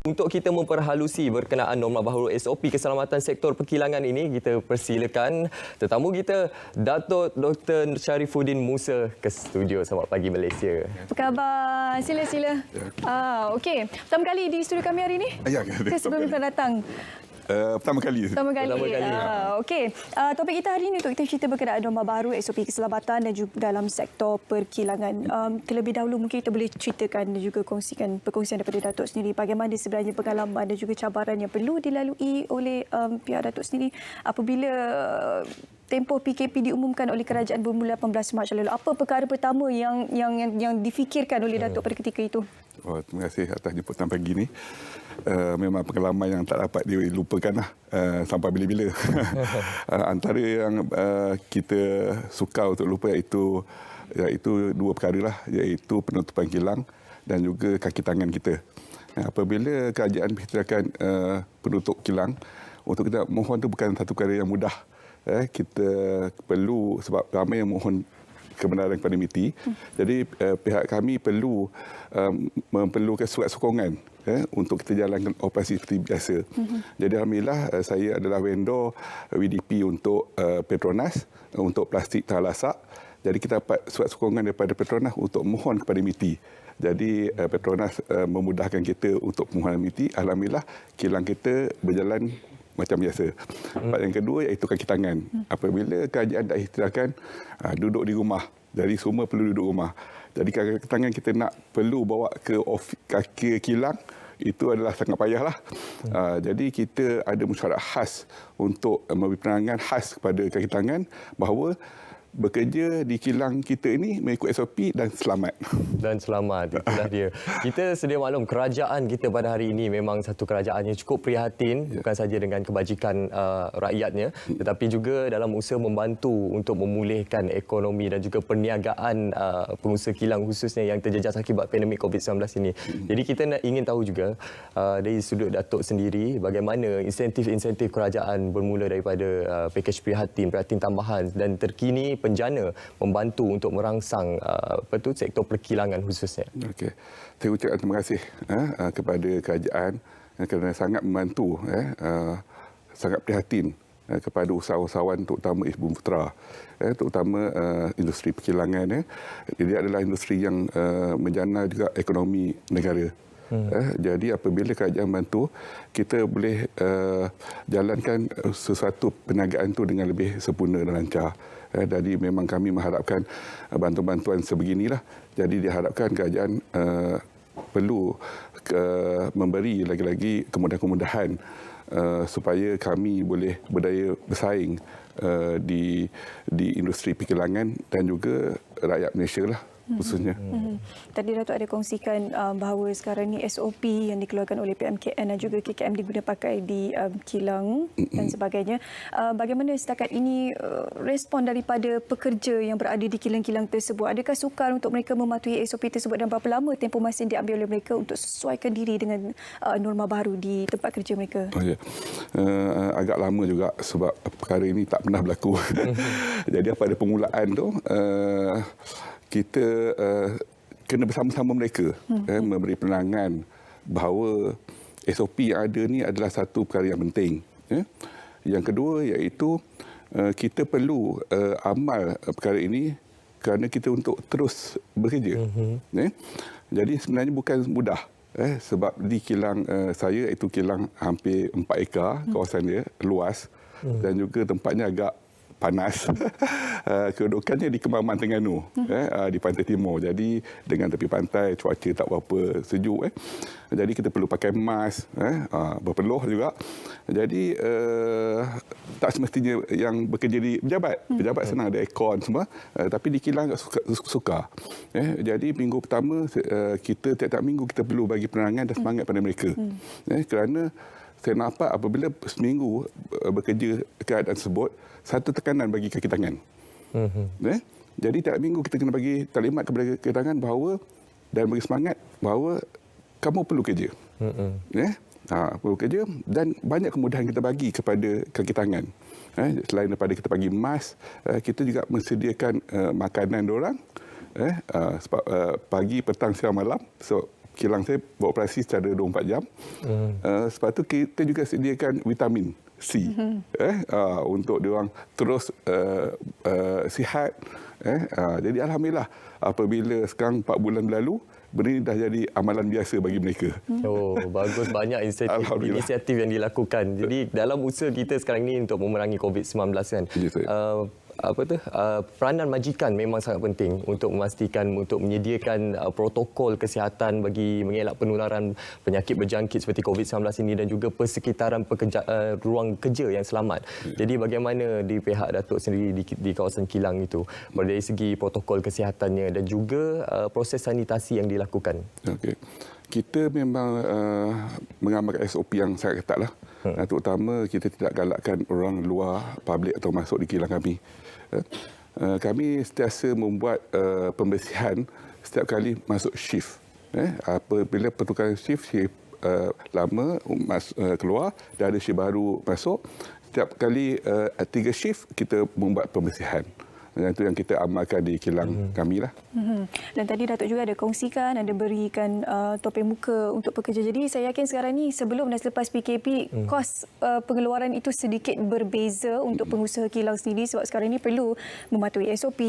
Untuk kita memperhalusi berkenaan norma baharu SOP keselamatan sektor perkilangan ini, kita persilakan tetamu kita, Datuk Dr. Sharifuddin Musa ke studio. Selamat pagi Malaysia. Apa khabar? Sila. Okey. Pertama kali di studio kami hari ini? Ya, Sebelum kita datang. Pertama kali. Okey. Topik kita hari ini untuk kita cerita berkenaan norma baru SOP keselamatan dan juga dalam sektor perkilangan. Terlebih dahulu mungkin kita boleh ceritakan dan juga perkongsian daripada Datuk sendiri bagaimana sebenarnya pengalaman dan juga cabaran yang perlu dilalui oleh pihak Datuk sendiri apabila tempoh PKP diumumkan oleh kerajaan bermula 18 Mac lalu. Apa perkara pertama yang difikirkan oleh Datuk pada ketika itu? Terima kasih atas jemputan pagi ini. Memang pengalaman yang tak dapat dilupakan sampai bila-bila. Antara yang kita suka untuk lupa iaitu dua perkara lah, iaitu penutupan kilang dan juga kaki tangan kita. Apabila kerajaan berkirakan penutup kilang, untuk kita mohon itu bukan satu perkara yang mudah. Kita perlu, sebab ramai yang mohon kebenaran kepada MITI. Jadi pihak kami perlu memerlukan surat sokongan untuk kita jalankan operasi seperti biasa. Jadi alhamdulillah saya adalah vendor WDP untuk Petronas untuk plastik terlasak. Jadi kita dapat surat sokongan daripada Petronas untuk mohon kepada MITI. Jadi Petronas memudahkan kita untuk permohonan MITI. Alhamdulillah kilang kita berjalan macam biasa. Yang kedua iaitu kaki tangan. Apabila kerajaan dah istilahkan duduk di rumah. Jadi semua perlu duduk rumah. Jadi kaki tangan kita nak perlu bawa ke kilang, itu adalah sangat payahlah. Jadi kita ada mesyuarat khas untuk memberi penerangan khas kepada kaki tangan bahawa bekerja di kilang kita ini mengikut SOP dan selamat. Itulah dia. Kita sedia maklum kerajaan kita pada hari ini memang satu kerajaan yang cukup prihatin, bukan saja dengan kebajikan rakyatnya, tetapi juga dalam usaha membantu untuk memulihkan ekonomi dan juga perniagaan pengusaha kilang khususnya yang terjejas akibat pandemik COVID-19 ini. Jadi kita ingin tahu juga dari sudut Datuk sendiri bagaimana insentif-insentif kerajaan bermula daripada pakej prihatin tambahan dan terkini penjana membantu untuk merangsang sektor perkilangan khususnya. Okey. Saya ucapkan terima kasih kepada kerajaan kerana sangat membantu, sangat prihatin kepada usahawan terutama Ibu Putra, terutama industri perkilangan. Dia adalah industri yang menjana juga ekonomi negara. Jadi apabila kerajaan bantu, kita boleh jalankan sesuatu perniagaan itu dengan lebih sempurna dan lancar. Jadi memang kami mengharapkan bantuan-bantuan sebeginilah. Jadi diharapkan kerajaan perlu memberi lagi-lagi kemudahan-kemudahan supaya kami boleh berdaya bersaing di industri perkilangan dan juga rakyat Malaysia lah khususnya. Tadi Datuk ada kongsikan bahawa sekarang ni SOP yang dikeluarkan oleh PMKN dan juga KKM diguna pakai di kilang dan sebagainya. Bagaimana setakat ini respon daripada pekerja yang berada di kilang-kilang tersebut? Adakah sukar untuk mereka mematuhi SOP tersebut dan berapa lama tempoh masa yang diambil oleh mereka untuk sesuaikan diri dengan norma baru di tempat kerja mereka? Agak lama juga sebab perkara ini tak pernah berlaku. Jadi pada permulaan tu kita kena bersama-sama mereka memberi penerangan bahawa SOP yang ada ni adalah satu perkara yang penting. Yang kedua iaitu kita perlu amal perkara ini kerana kita untuk terus bekerja. Jadi sebenarnya bukan mudah. Sebab di kilang saya iaitu kilang hampir 4 ekar kawasan dia, luas dan juga tempatnya agak panas. Kedudukannya di Kembangan Terengganu, di pantai timur. Jadi dengan tepi pantai cuaca tak berapa sejuk. Jadi kita perlu pakai mask, berpeluh juga. Jadi tak semestinya yang bekerja di pejabat senang ada aircon semua, tapi di kilang suka. Jadi minggu pertama kita tiap-tiap minggu kita perlu bagi penerangan dan semangat pada mereka. Kerana saya nampak apabila seminggu bekerja keadaan tersebut, satu tekanan bagi kaki tangan. Jadi tiap minggu kita kena bagi taklimat kepada kaki tangan bahawa dan bagi semangat bahawa kamu perlu kerja. Perlu kerja dan banyak kemudahan kita bagi kepada kaki tangan. Selain daripada kita bagi emas, kita juga mensediakan makanan diorang sebab pagi, petang, siang, malam. So, kilang saya beroperasi secara 24 jam. Sebab tu kita juga sediakan vitamin C untuk diorang terus sihat. Jadi alhamdulillah apabila sekarang 4 bulan berlalu, benda ini dah jadi amalan biasa bagi mereka. Oh, bagus, banyak inisiatif yang dilakukan. Jadi dalam usaha kita sekarang ni untuk memerangi COVID-19 kan. Ya, peranan majikan memang sangat penting untuk memastikan, untuk menyediakan protokol kesihatan bagi mengelak penularan penyakit berjangkit seperti COVID-19 ini dan juga persekitaran ruang kerja yang selamat. Jadi bagaimana di pihak Datuk sendiri di kawasan kilang itu dari segi protokol kesihatannya dan juga proses sanitasi yang dilakukan? Okey. Kita memang mengamalkan SOP yang sangat ketat lah. Terutama kita tidak galakkan orang luar publik atau masuk di kilang kami. Kami sentiasa membuat pembersihan setiap kali masuk shift. Apabila pertukaran shift lama keluar dan ada shift baru masuk, setiap kali 3 shift kita membuat pembersihan. Itu yang kita amalkan di kilang kami lah. Dan tadi Datuk juga ada kongsikan, ada berikan topeng muka untuk pekerja. Jadi saya yakin sekarang ni sebelum dan selepas PKP, kos pengeluaran itu sedikit berbeza untuk pengusaha kilang sendiri sebab sekarang ini perlu mematuhi SOP,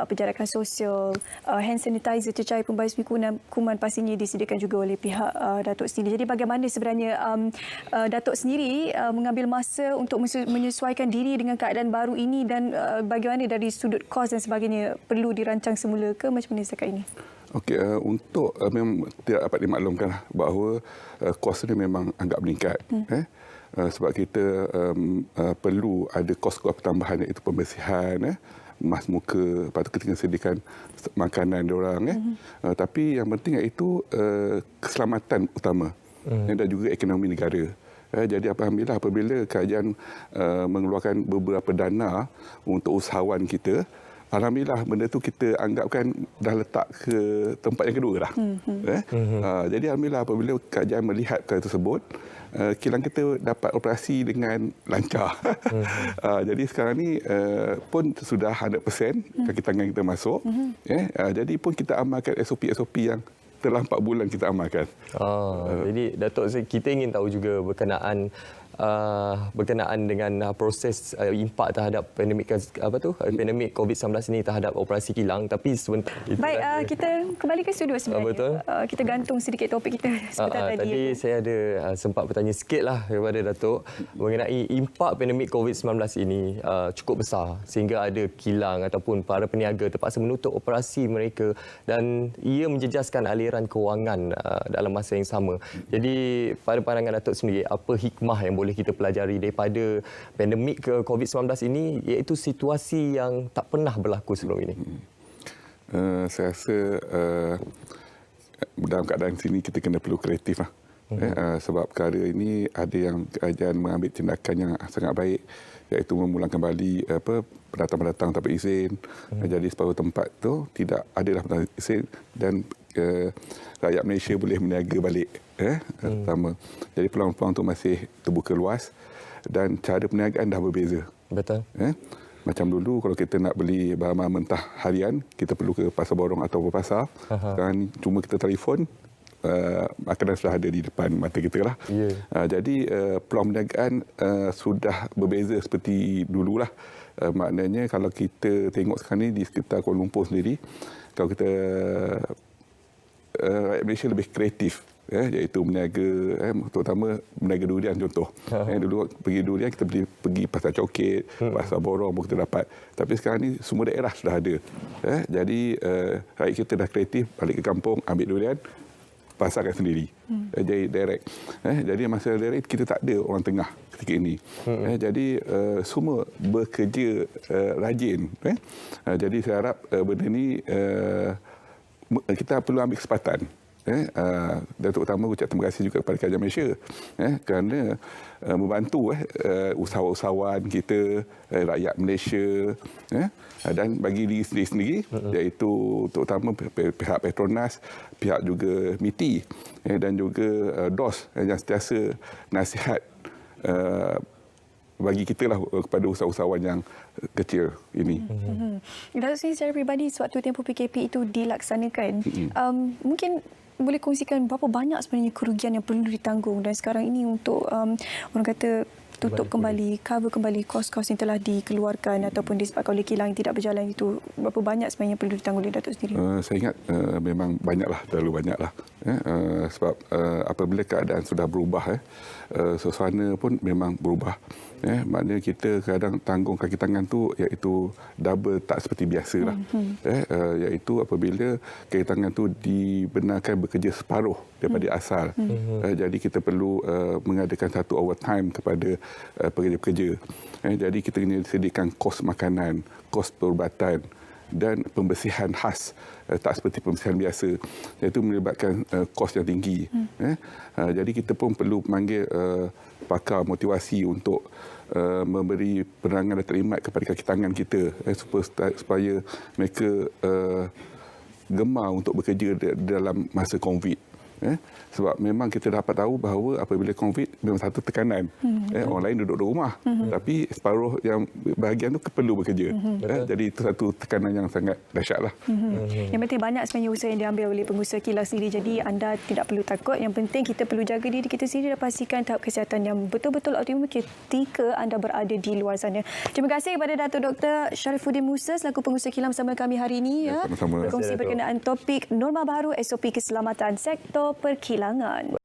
penjarakan sosial, hand sanitizer, cecair pembasmi kuman pastinya disediakan juga oleh pihak Datuk sendiri. Jadi bagaimana sebenarnya Datuk sendiri mengambil masa untuk menyesuaikan diri dengan keadaan baru ini dan bagaimana dari sudut kos dan sebagainya perlu dirancang semula ke macam mana setakat ini? Okey, untuk memang tidak dapat dimaklumkan bahawa kos ini memang agak meningkat. Sebab kita perlu ada kos-kos tambahan iaitu pembersihan, mas muka, lepas tu kita kena sediakan makanan diorang. Tapi yang penting iaitu keselamatan utama dan juga ekonomi negara. Jadi alhamdulillah apabila kerajaan mengeluarkan beberapa dana untuk usahawan kita, alhamdulillah benda tu kita anggapkan dah letak ke tempat yang kedua dah. Jadi alhamdulillah apabila kerajaan melihat perkara tersebut, kilang kita dapat operasi dengan lancar. Jadi sekarang ni pun sudah 100% kaki tangan kita masuk. Jadi pun kita amalkan SOP-SOP yang telah 4 bulan kita amalkan. Jadi Datuk, kita ingin tahu juga berkenaan dengan proses impak terhadap pandemik pandemik COVID-19 ini terhadap operasi kilang, tapi sebentar. Baik, kita kembali ke studio sebenarnya. Betul. Kita gantung sedikit topik kita sebentar tadi. Tadi saya ada sempat bertanya sikitlah kepada Datuk mengenai impak pandemik COVID-19 ini cukup besar sehingga ada kilang ataupun para peniaga terpaksa menutup operasi mereka dan ia menjejaskan aliran kewangan dalam masa yang sama. Jadi pada pandangan Datuk sendiri, apa hikmah yang boleh kita pelajari daripada pandemik COVID-19 ini, iaitu situasi yang tak pernah berlaku sebelum ini? Saya rasa dalam keadaan sini kita kena perlu kreatif lah. Sebab perkara ini ada yang kerajaan mengambil tindakan yang sangat baik, iaitu memulangkan kembali pendatang-pendatang tanpa izin. Jadi separuh tempat tu tidak adalah pendatang izin dan rakyat Malaysia boleh meniaga balik. Pertama. Jadi peluang-peluang itu masih terbuka luas dan cara perniagaan dah berbeza. Betul. Macam dulu kalau kita nak beli bahan mentah harian, kita perlu ke pasar borong atau ke pasar. Sekarang cuma kita telefon, makanan sudah ada di depan mata kita lah. Jadi peluang perniagaan sudah berbeza seperti dululah. Maknanya kalau kita tengok sekarang ni di sekitar Kuala Lumpur sendiri, kalau kita rakyat Malaysia lebih kreatif, iaitu berniaga, terutama berniaga durian contoh. Dulu pergi durian kita pergi pasar Coket, pasar Borong pun kita dapat. Tapi sekarang ni semua daerah sudah ada. Jadi rakyat kita dah kreatif, balik ke kampung, ambil durian, pasarkan sendiri. Jadi direct. Jadi masa direct kita tak ada orang tengah ketika ini. Jadi semua bekerja rajin. Jadi saya harap benda ni kita perlu ambil kesempatan. Dan terutama ucap terima kasih juga kepada Kerajaan Malaysia kerana membantu usahawan kita, rakyat Malaysia, dan bagi diri sendiri iaitu terutama pihak Petronas, pihak juga MITI dan juga DOS yang sentiasa nasihat bagi kita lah kepada usahawan yang kecil ini. Datuk sendiri secara peribadi, sewaktu tempoh PKP itu dilaksanakan, mungkin boleh kongsikan berapa banyak sebenarnya kerugian yang perlu ditanggung dan sekarang ini untuk orang kata tutup kembali, cover kembali kos-kos yang telah dikeluarkan ataupun disebabkan oleh kilang yang tidak berjalan itu, berapa banyak sebenarnya perlu ditanggung oleh Datuk sendiri? Saya ingat memang banyaklah, terlalu banyaklah. Sebab apabila keadaan sudah berubah, suasana pun memang berubah. Maknanya kita kadang tanggung kaki tangan tu iaitu double, tak seperti biasa lah. Iaitu apabila kaki tangan tu dibenarkan bekerja separuh daripada asal. Jadi kita perlu mengadakan satu overtime kepada pekerja-pekerja. Jadi kita kena sediakan kos makanan, kos perubatan dan pembersihan khas, tak seperti pembersihan biasa, iaitu melibatkan kos yang tinggi. Jadi kita pun perlu memanggil pakar motivasi untuk memberi penerangan dan terlimat kepada kaki tangan kita supaya mereka gemar untuk bekerja dalam masa COVID. Sebab memang kita dapat tahu bahawa apabila COVID memang satu tekanan. Orang lain duduk di rumah, tapi separuh yang bahagian tu perlu bekerja. Jadi itu satu tekanan yang sangat dahsyatlah. Yang penting banyak sebenarnya usaha yang diambil oleh pengusaha kilang sendiri. Jadi anda tidak perlu takut. Yang penting kita perlu jaga diri kita sendiri dan pastikan tahap kesihatan yang betul-betul optimum ketika anda berada di luar sana. Terima kasih kepada Datuk Dr. Sharifuddin Musa selaku pengusaha kilang bersama kami hari ini. Sama-sama. Berkongsi berkenaan topik norma baru SOP keselamatan sektor perkilangan.